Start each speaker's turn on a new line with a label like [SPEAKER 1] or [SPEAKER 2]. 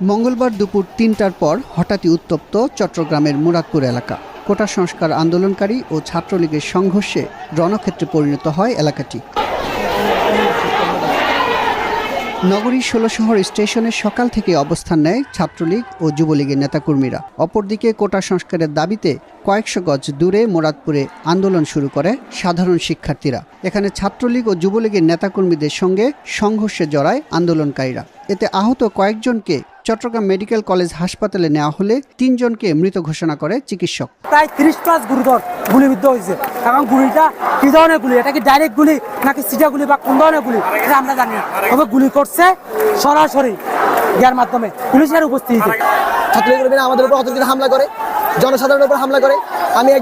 [SPEAKER 1] মঙ্গলবার দুপুর ৩টার পর হঠাৎই উত্তপ্ত চট্টগ্রামের মুরাদপুর এলাকা। কোটা সংস্কার আন্দোলনকারী ও ছাত্রলীগের সংঘর্ষে রণক্ষেত্রে পরিণত হয় এলাকাটি। নগরীর ১৬ শহর স্টেশনে সকাল থেকে অবস্থান নেয় ছাত্রলীগ ও যুবলীগের নেতাকর্মীরা। অপরদিকে কোটা সংস্কারের দাবিতে কয়েকশো গজ দূরে মুরাদপুরে আন্দোলন শুরু করে সাধারণ শিক্ষার্থীরা। এখানে ছাত্রলীগ ও যুবলীগের নেতাকর্মীদের সঙ্গে সংঘর্ষে জড়ায় আন্দোলনকারীরা। এতে আহত কয়েকজনকে চট্টগ্রাম মেডিকেল কলেজ হাসপাতালে নেওয়া হলে ৩ জনকে মৃত ঘোষণা করে চিকিৎসক।
[SPEAKER 2] প্রায় ৩০+ গুরুতর গুলিবিদ্ধ হয়েছে এবং গুলিটা কি ধরনের গুলি, এটা কি ডাইরেক্ট গুলি নাকি সিজা গুলি বা কোন ধরনের গুলি এটা আমরা জানি না। তবে গুলি করছে সরাসরি ইয়ার মাধ্যমে পুলিশের উপস্থিতিতে।
[SPEAKER 3] ছাত্রলীগের আমাদের উপর অতর্কিত হামলা করে, জনসাধারণের উপর হামলা করে। আমি